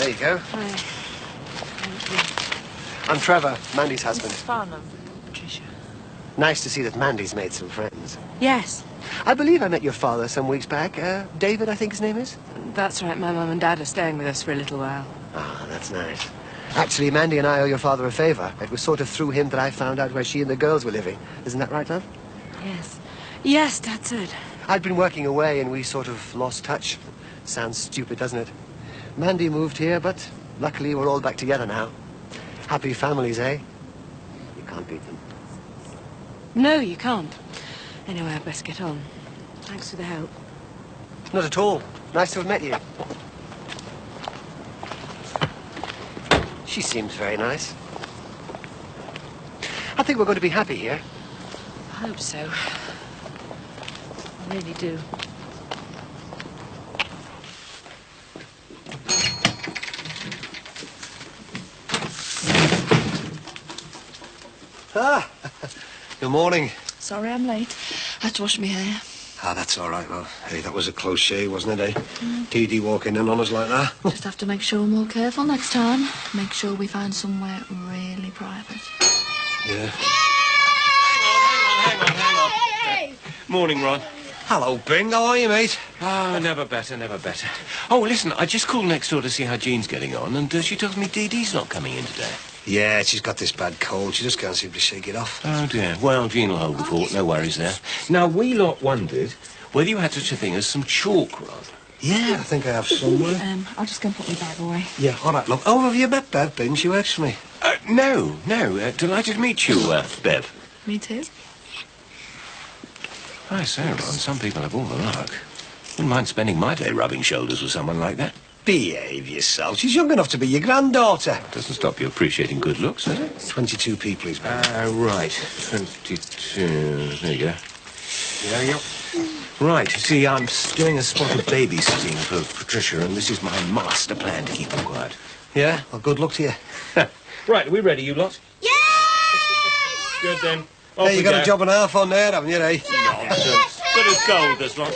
There you go. Hi. Thank you. I'm Trevor, Mandy's husband. Mrs. Farnham, Patricia. Nice to see that Mandy's made some friends. Yes. I believe I met your father some weeks back. David, I think his name is? That's right. My mum and dad are staying with us for a little while. Ah, that's nice. Actually, Mandy and I owe your father a favor. It was sort of through him that I found out where she and the girls were living. Isn't that right, love? Yes. Yes, that's it. I'd been working away and we sort of lost touch. Sounds stupid, doesn't it? Mandy moved here, but luckily we're all back together now. Happy families, eh? You can't beat them. No, you can't. Anyway, I'd best get on. Thanks for the help. Not at all. Nice to have met you. She seems very nice. I think we're going to be happy here. I hope so. I really do. Ah, good morning. Sorry I'm late. I had to wash my hair. Ah, that's all right, well. Hey, that was a close shave, wasn't it, eh? Dee Dee walking in on us like that. Just have to make sure we're more careful next time. Make sure we find somewhere really private. Yeah. Hang on. Morning, Ron. Hello, Bing. How are you, mate? Oh, never better, never better. Oh, listen, I just called next door to see how Jean's getting on, and she tells me Dee Dee's not coming in today. Yeah, she's got this bad cold. She just can't seem to shake it off. Oh, dear. Well, Jean will hold the fort. No worries there. Now, we lot wondered whether you had such a thing as some chalk, Ron. Yeah, I think I have somewhere. I'll just go and put my bag away. Yeah, all right, look. Oh, have you met Bev, Bing? She works for me. No. Delighted to meet you, Bev. Me too. I say, Ron, some people have all the luck. Wouldn't mind spending my day rubbing shoulders with someone like that. Behave yourself. She's young enough to be your granddaughter. Doesn't stop you appreciating good looks, does it? 22 people he's married. Right. 22. There you go. Yeah. Right, see, I'm doing a spot of babysitting for Patricia, and this is my master plan to keep them quiet. Yeah? Well, good luck to you. Right, are we ready, you lot? Yeah! Good, then. Off Hey, you we got go. a job and a half on there, haven't you, eh? Nonsense. Good as gold, this lot.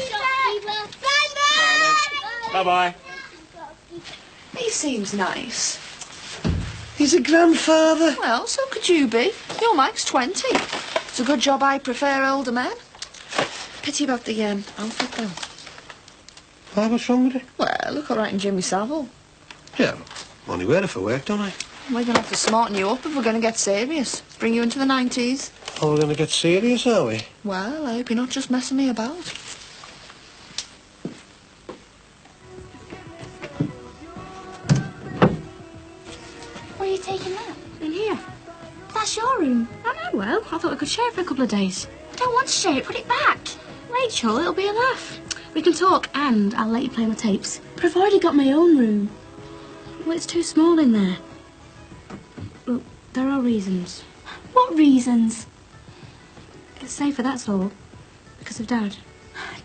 Bye-bye. He seems nice. He's a grandfather. Well, so could you be. Your Mike's 20. It's a good job I prefer older men. Pity about the outfit, though. Oh, what's wrong with it? Well, look all right in Jimmy Savile. Yeah, I'm only wear it for work, don't I? We're going to have to smarten you up if we're going to get serious. Bring you into the 90s. Oh, we're going to get serious, are we? Well, I hope you're not just messing me about. Where are you taking that? In here. That's your room. I know, well, I thought we could share it for a couple of days. I don't want to share it. Put it back. Rachel, it'll be a laugh. We can talk and I'll let you play with tapes. But I've already got my own room. Well, it's too small in there. Look, there are reasons. What reasons? It's safer, that's all. Because of Dad.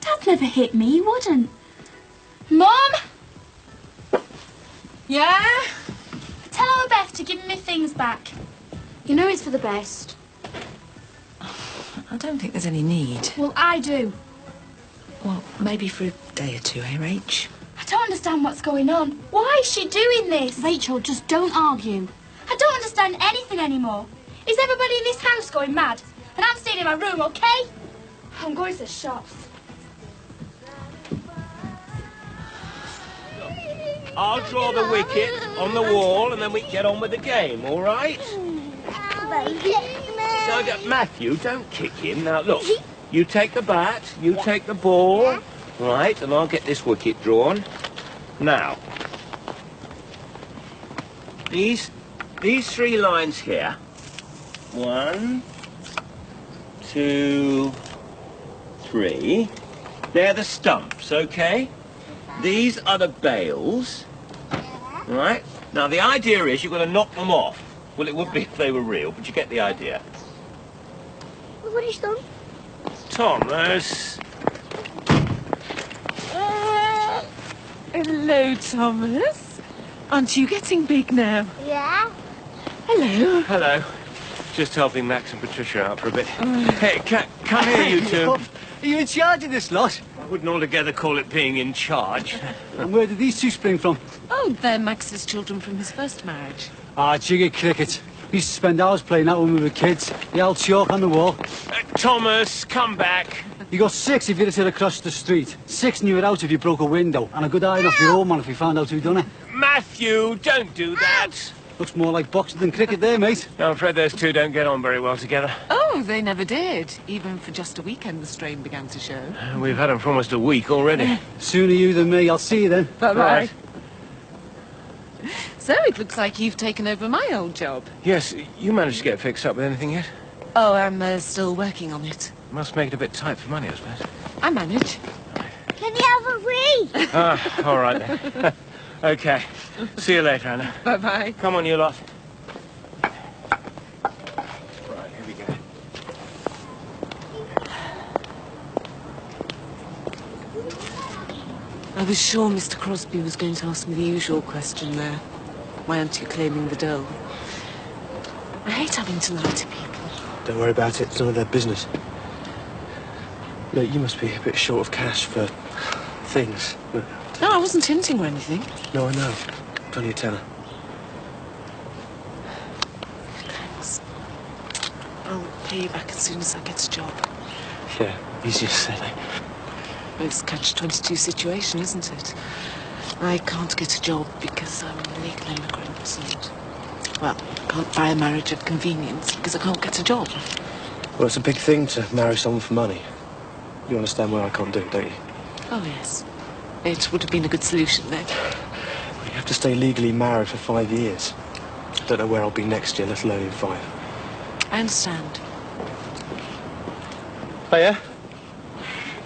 Dad never hit me. He wouldn't. Mum? Yeah? Tell our Beth to give me my things back. You know it's for the best. I don't think there's any need. Well, I do. Well, maybe for a day or two, eh, Rach? I don't understand what's going on. Why is she doing this? Rachel, just don't argue. I don't understand anything anymore. Is everybody in this house going mad? And I'm staying in my room, okay? I'm going to the shops. I'll draw the wicket on the wall, and then we can get on with the game, all right? Matthew, don't kick him. Now, look, you take the bat, you take the ball, right, and I'll get this wicket drawn. Now, these three lines here. 1, 2, 3. They're the stumps, okay? These are the bails, right? Now, the idea is you're going to knock them off. Well, it would be if they were real, but you get the idea. What is done? Thomas. Hello, Thomas. Aren't you getting big now? Yeah. Hello. Hello. Just helping Max and Patricia out for a bit. Hey, come here, you two. Are you in charge of this lot? I wouldn't altogether call it being in charge. And where did these two spring from? Oh, they're Max's children from his first marriage. Ah, jiggy cricket. We used to spend hours playing that when we were kids. The old chalk on the wall. Thomas, come back. You got 6 if you'd have hit across the street. 6 and you were out if you broke a window. And a good iron off your old man if we found out who'd done it. Matthew, don't do that. Looks more like boxing than cricket there, mate. I'm afraid those two don't get on very well together. Oh, they never did. Even for just a weekend, the strain began to show. We've had them for almost a week already. Sooner you than me. I'll see you then. Bye-bye. Right. So it looks like you've taken over my old job. Yes, you managed to get fixed up with anything yet? Oh, I'm still working on it. Must make it a bit tight for money, I suppose. I manage. Can you have a wee? Ah, all right then. Okay. See you later, Anna. Bye-bye. Come on, you lot. Right, here we go. I was sure Mr. Crosby was going to ask me the usual question there. Why aren't you claiming the dough? I hate having to lie to people. Don't worry about it. It's none of their business. Look, you must be a bit short of cash for things. No, I wasn't hinting or anything. No, I know. Plenty of tenner. Thanks. I'll pay you back as soon as I get a job. Yeah, easier said. It's a catch-22 situation, isn't it? I can't get a job because I'm a legal immigrant and... Well, I can't buy a marriage of convenience because I can't get a job. Well, it's a big thing to marry someone for money. You understand why I can't do it, don't you? Oh, yes. It would have been a good solution then. Well, you have to stay legally married for 5 years. I don't know where I'll be next year, let alone in 5. I understand. Oh, yeah?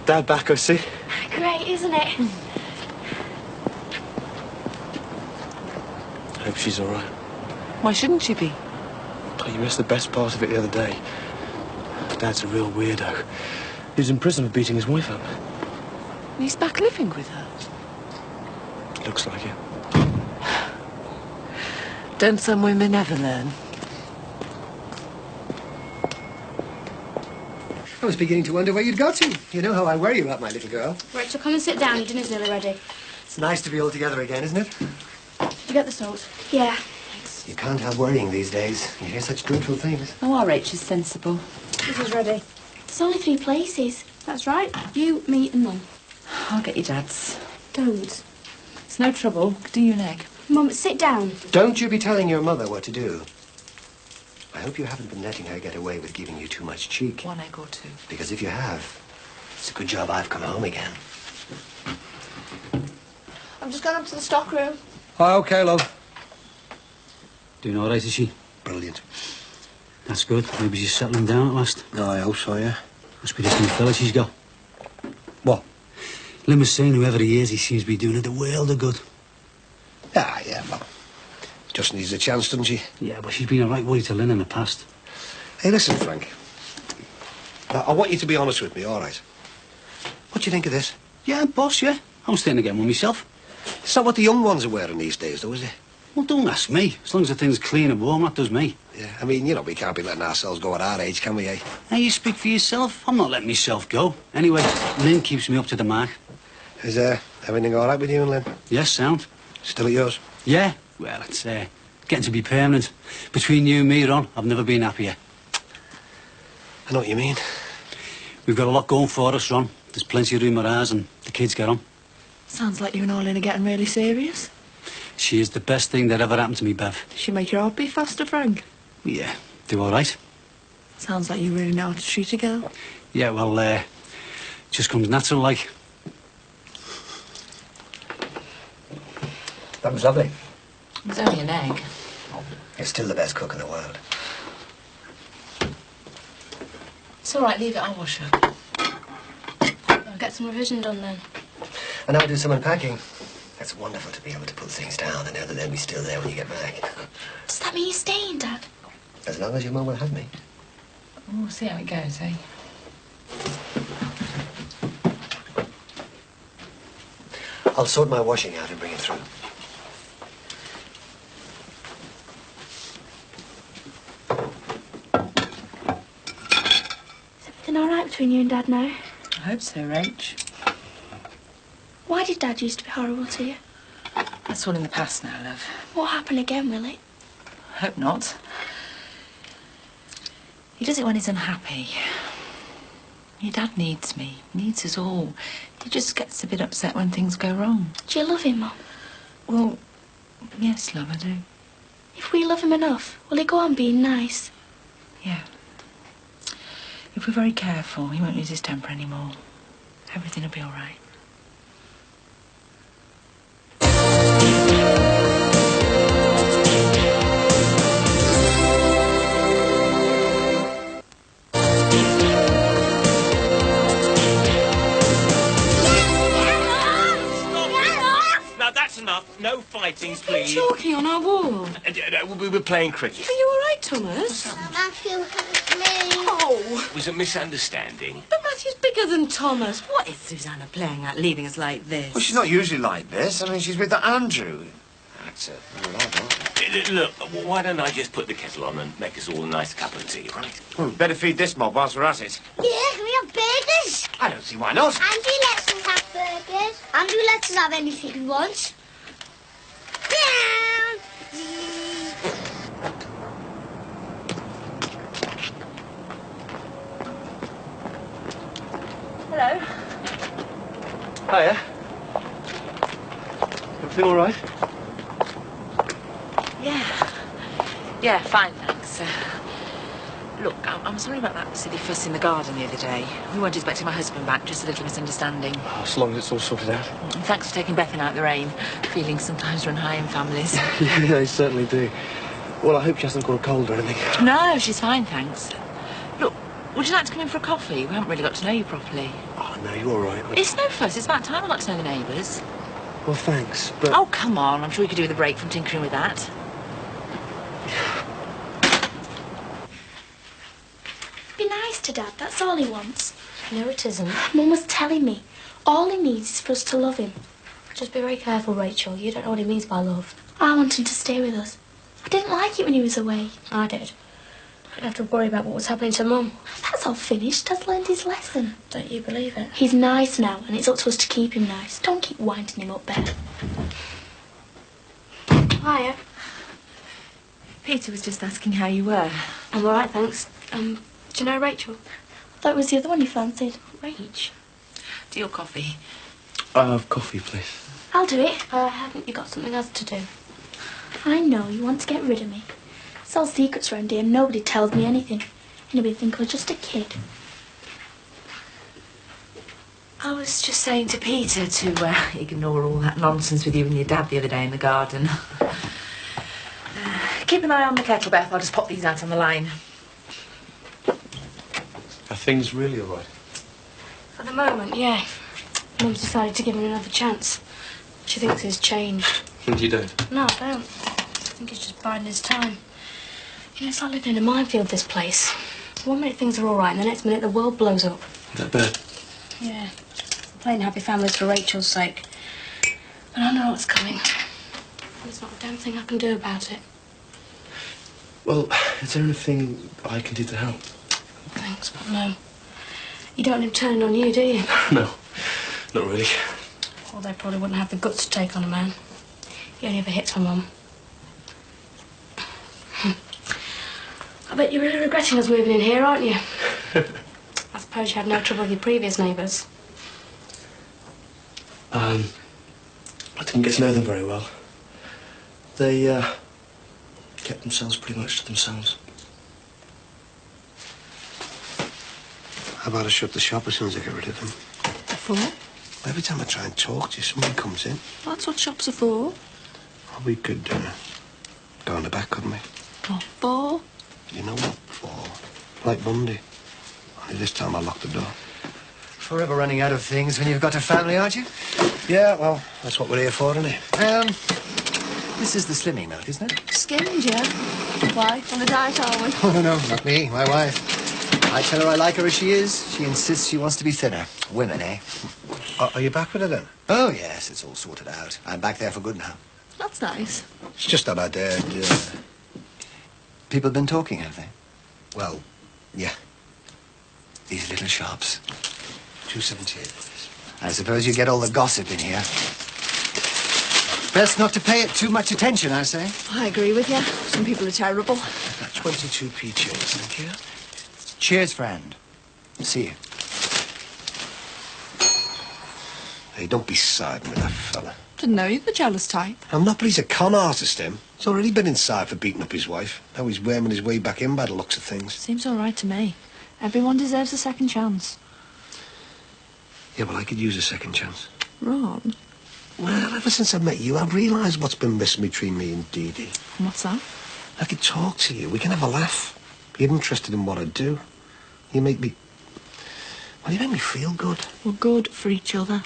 Dad back, I see. Great, isn't it? I hope she's all right. Why shouldn't she be? Oh, you missed the best part of it the other day. Dad's a real weirdo. He was in prison for beating his wife up. He's back living with her. Looks like it. Don't some women ever learn? I was beginning to wonder where you'd got to. You know how I worry about my little girl. Rachel, come and sit down. Your dinner's nearly ready. It's nice to be all together again, isn't it? Did you get the salt? Yeah. You can't help worrying these days. You hear such dreadful things. Oh, our Rachel's sensible. This is ready. There's only 3 places. That's right. You, me and Mum. I'll get your dad's. Don't. It's no trouble. Do you an egg? Mum, sit down. Don't you be telling your mother what to do. I hope you haven't been letting her get away with giving you too much cheek. 1 egg or 2. Because if you have, it's a good job I've come home again. I've just gone up to the stock room. Oh, okay, love. Doing all right, is she? Brilliant. That's good. Maybe she's settling down at last. Oh, I hope so, yeah. Must be this new fella she's got. What? Lynn was saying whoever he is, he seems to be doing her the world of good. Ah, yeah, well, just needs a chance, doesn't she? Yeah, but she's been a right worry to Lynn in the past. Hey, listen, Frank. I want you to be honest with me, all right? What do you think of this? Yeah, boss, yeah. I'm starting to get one myself. It's not what the young ones are wearing these days, though, is it? Well, don't ask me. As long as the thing's clean and warm, that does me. Yeah, I mean, you know, we can't be letting ourselves go at our age, can we, eh? Now, you speak for yourself. I'm not letting myself go. Anyway, Lynn keeps me up to the mark. Is everything all right with you and Lynn? Yes, sound. Still at yours? Yeah. Well, it's getting to be permanent. Between you and me, Ron, I've never been happier. I know what you mean. We've got a lot going for us, Ron. There's plenty of room at ours and the kids get on. Sounds like you and Orlin are getting really serious. She is the best thing that ever happened to me, Bev. Does she make your heart beat faster, Frank? Yeah, do all right. Sounds like you really know how to treat a girl. Yeah, well, just comes natural, like. That was lovely. It's only an egg. You're still the best cook in the world. It's all right, leave it, I'll wash her. I'll get some revision done then. And I'll do some unpacking. It's wonderful to be able to put things down and know that they'll be still there when you get back. Does that mean you're staying, Dad? As long as your mum will have me. We'll see how it goes, eh? I'll sort my washing out and bring it through. Is everything all right between you and Dad now? I hope so, Rach. Why did Dad used to be horrible to you? That's all in the past now, love. What happened again, will it? Hope not. He does it when he's unhappy. Your dad needs me, needs us all. He just gets a bit upset when things go wrong. Do you love him, Mum? Well, yes, love, I do. If we love him enough, will he go on being nice? Yeah. If we're very careful, he won't lose his temper anymore. Everything will be all right. Enough. No fighting, please. Chalky on our wall. We were playing cricket. Are you all right, Thomas? Matthew hurt me. Oh, It was a misunderstanding. but Matthew's bigger than Thomas. What is Susanna playing at, leaving us like this? Well, she's not usually like this. I mean, she's with Andrew. That's it. Look, why don't I just put the kettle on and make us all a nice cup of tea, right? Well, better feed this mob whilst we're at it. Yeah, can we have burgers? I don't see why not. Andrew lets us have burgers. Andrew lets us have anything he wants. Hello. Hiya. Everything all right? Yeah, fine, thanks. Look, I'm sorry about that silly fuss in the garden the other day. We weren't expecting my husband back, just a little misunderstanding. As long as it's all sorted out. And thanks for taking Bethan out in the rain. Feelings sometimes run high in families. Yeah, they certainly do. Well, I hope she hasn't got a cold or anything. No, she's fine, thanks. Look, would you like to come in for a coffee? We haven't really got to know you properly. Oh, no, you're all right. It's no fuss. It's about time I got to know the neighbours. Well, thanks, but... Oh, come on. I'm sure you could do with a break from tinkering with that. Be nice to Dad, that's all he wants. No, it isn't. Mum was telling me, all he needs is for us to love him. Just be very careful, Rachel. You don't know what he means by love. I want him to stay with us. I didn't like it when he was away. I did. I didn't have to worry about what was happening to Mum. That's all finished. Dad's learned his lesson. Don't you believe it? He's nice now, and it's up to us to keep him nice. Don't keep winding him up, Ben. Hiya. Peter was just asking how you were. I'm all right, thanks. Do you know Rachel? I thought it was the other one you fancied. Rach, do your coffee. coffee, please. I'll do it. Haven't you got something else to do? I know you want to get rid of me. It's all secrets round here. Nobody tells me anything. Anybody think I was just a kid. I was just saying to Peter to ignore all that nonsense with you and your dad the other day in the garden. Keep an eye on the kettle, Beth. I'll just pop these out on the line. Are things really all right? For the moment, yeah. Mum's decided to give him another chance. She thinks he's changed. And you don't? No, I don't. I think he's just biding his time. You know, it's like living in a minefield, this place. One minute things are all right, and the next minute the world blows up. That bad? Yeah. Plain happy families for Rachel's sake. But I know what's coming. There's not a damn thing I can do about it. Well, is there anything I can do to help? Thanks, but no. You don't want him turning on you, do you? No, not really. Well, they probably wouldn't have the guts to take on a man. He only ever hits my mum. I bet you're really regretting us moving in here, aren't you? I suppose you had no trouble with your previous neighbours. I didn't get to know them very well. They, kept themselves pretty much to themselves. How about I shut the shop as soon as I get rid of them? For? Every time I try and talk to you, somebody comes in. That's what shops are for. Well, we could, go on the back, couldn't we? What for? You know what for? Like Monday. Only this time I locked the door. Forever running out of things when you've got a family, aren't you? Yeah, well, that's what we're here for, isn't it? This is the slimming milk, isn't it? Skimmed, yeah. Why? On a diet, are we? Oh, no, not me, my wife. I tell her I like her as she is. She insists she wants to be thinner. Women, eh? Are you back with her, then? Oh, yes, it's all sorted out. I'm back there for good now. That's nice. It's just that I dared, People been talking, have they? Well, yeah. These little shops. 278, please. I suppose you get all the gossip in here. Best not to pay it too much attention, I say. I agree with you. Some people are terrible. 22p cheers, thank you. Cheers, friend. See you. Hey, don't be siding with that fella. Didn't know you were the jealous type. I'm not, but he's a con artist, him. He's already been inside for beating up his wife. Now he's worming his way back in by the looks of things. Seems all right to me. Everyone deserves a second chance. Yeah, well, I could use a second chance. Ron? Well, ever since I met you, I've realised what's been missing between me and Dee Dee. What's that? I could talk to you. We can have a laugh. You're interested in what I do. You make me... Well, you make me feel good. We're good for each other.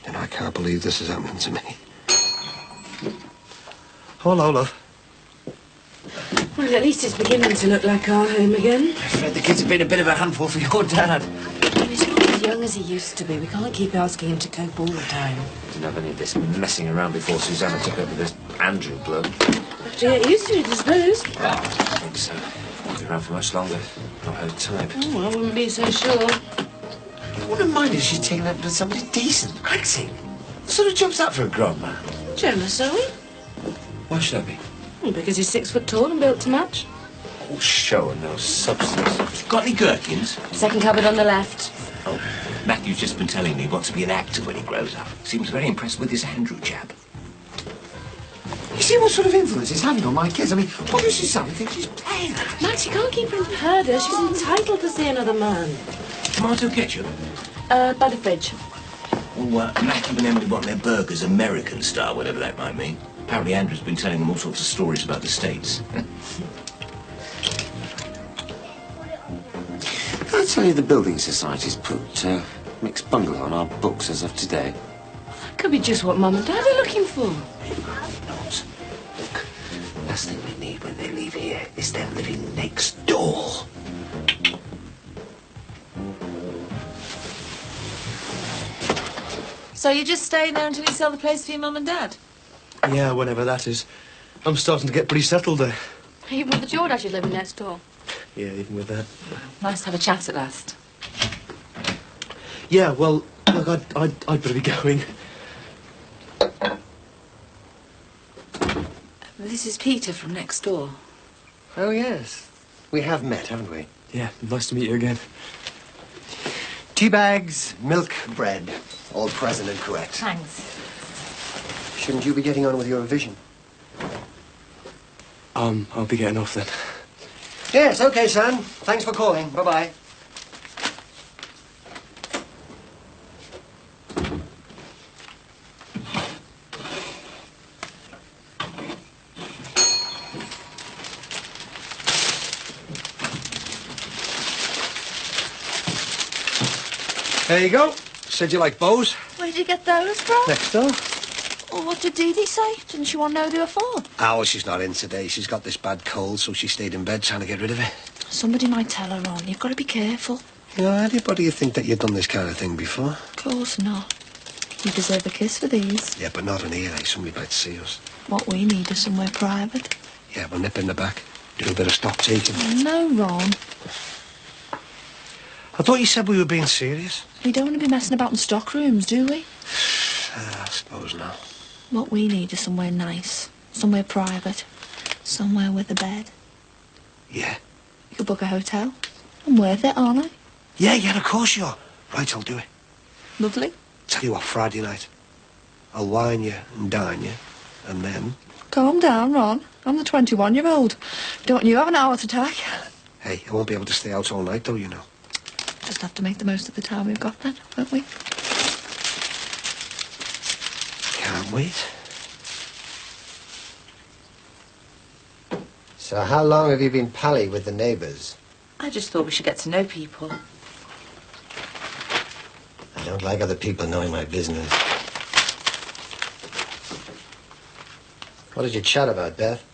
And I can't believe this is happening to me. Hello, love. Well, at least it's beginning to look like our home again. I'm afraid the kids have been a bit of a handful for your dad. He's not as young as he used to be. We can't keep asking him to cope all the time. Didn't have any of this messing around before Susanna took over this Andrew bloke. Have to get used to it, I suppose. Oh, I think so. Won't be around for much longer. Not her type. Oh, well, I wouldn't be so sure. You wouldn't mind if she's taken up with somebody decent, acting. What sort of job's that for a grown man? Jealous, are we? Why should I be? Well, because he's 6 foot tall and built to match. All show and no substance. Got any gherkins? Second cupboard on the left. Oh, Matthew's just been telling me he wants to be an actor when he grows up. Seems very impressed with this Andrew chap. You see what sort of influence he's having on my kids? I mean, what does Susanna think she's playing at? Max, you can't keep her in the herder. She's entitled to see another man. Tomato ketchup? By the fridge. Well, Matthew and Emily want their burgers American style, whatever that might mean. Apparently Andrew's been telling them all sorts of stories about the States. Did I tell you the Building Society's put mixed bungalow on our books as of today? Could be just what Mum and Dad are looking for. Not. Look, last thing we need when they leave here is them living next door. So you're just staying there until you sell the place for your Mum and Dad? Yeah, whenever that is. I'm starting to get pretty settled there. Even with the Jordaches living next door. Yeah, even with that. Nice to have a chat at last. Yeah, well, look, I'd better be going. This is Peter from next door. Oh, yes. We have met, haven't we? Yeah, nice to meet you again. Tea bags, milk, bread. All present and correct. Thanks. Shouldn't you be getting on with your revision? I'll be getting off then. Yes, okay, son. Thanks for calling. Bye-bye. There you go. Said you like bows? Where did you get those from? Next door. Oh, what did Dee Dee say? Didn't she want to know who they were for? Oh, she's not in today. She's got this bad cold, so she stayed in bed trying to get rid of it. Somebody might tell her on. You've got to be careful. You know, anybody you think that you've done this kind of thing before? Of course not. You deserve a kiss for these. Yeah, but not in here, eh? Somebody might see us. What we need is somewhere private. Yeah, we'll nip in the back. Do a bit of stock taking. No, Ron. I thought you said we were being serious. We don't want to be messing about in stock rooms, do we? I suppose not. What we need is somewhere nice. Somewhere private. Somewhere with a bed. Yeah. You could book a hotel. I'm worth it, aren't I? Yeah, of course you are. Right, I'll do it. Lovely. Tell you what, Friday night, I'll wine you and dine you, and then... Calm down, Ron. I'm the 21-year-old. Don't you have an heart attack? Hey, I won't be able to stay out all night, though, you know. Just have to make the most of the time we've got then, won't we? Can't wait. So how long have you been pally with the neighbours? I just thought we should get to know people. I don't like other people knowing my business. What did you chat about, Beth?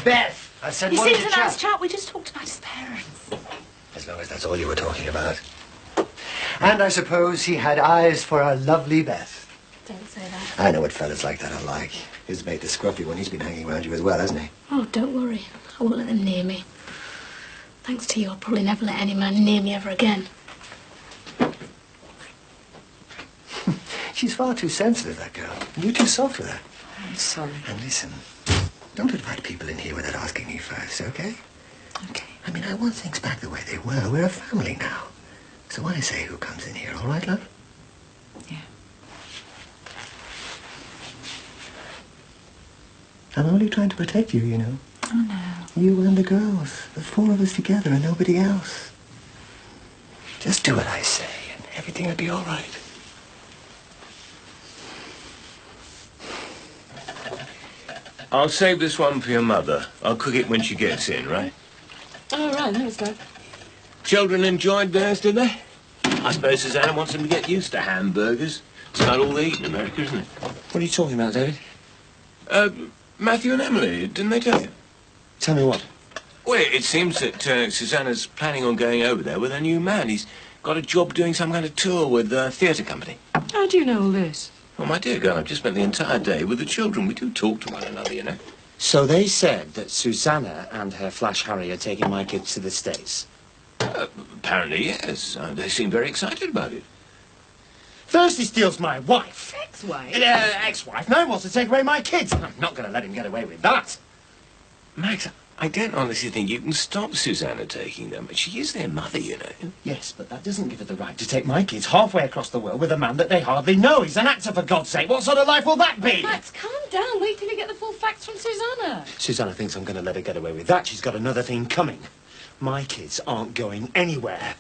Beth! I said, He what did seems you a nice chat? chap. We just talked about his parents. As long as that's all you were talking about. And I suppose he had eyes for our lovely Beth. Don't say that. I know what fellas like that are like. His mate is scruffy when he's been hanging around you as well, hasn't he? Oh, don't worry. I won't let them near me. Thanks to you, I'll probably never let any man near me ever again. She's far too sensitive, that girl. You're too soft with her. I'm sorry. And listen, don't invite people in here without asking me first, okay? Okay. I mean, I want things back the way they were. We're a family now. So I say who comes in here, all right, love? Yeah. I'm only trying to protect you, you know. Oh, no. You and the girls. The four of us together and nobody else. Just do what I say and everything will be all right. I'll save this one for your mother. I'll cook it when she gets in, right? Oh, right, thanks, Dad. Children enjoyed theirs, did they? I suppose Susanna wants them to get used to hamburgers. It's about all they eat in America, isn't it? What are you talking about, David? Matthew and Emily, didn't they tell you? Tell me what? Well, it seems that Susanna's planning on going over there with her new man. He's got a job doing some kind of tour with a theatre company. How do you know all this? Oh, my dear girl, I've just spent the entire day with the children. We do talk to one another, you know. So they said that Susanna and her Flash Harry are taking my kids to the States. Apparently, yes. They seem very excited about it. First he steals my wife. Ex-wife? Ex-wife. Now he wants to take away my kids. I'm not going to let him get away with that. Max, I don't honestly think you can stop Susanna taking them. She is their mother, you know. Yes, but that doesn't give her the right to take my kids halfway across the world with a man that they hardly know. He's an actor, for God's sake. What sort of life will that be? Max, calm down. Wait till you get the full facts from Susanna. Susanna thinks I'm going to let her get away with that. She's got another thing coming. My kids aren't going anywhere.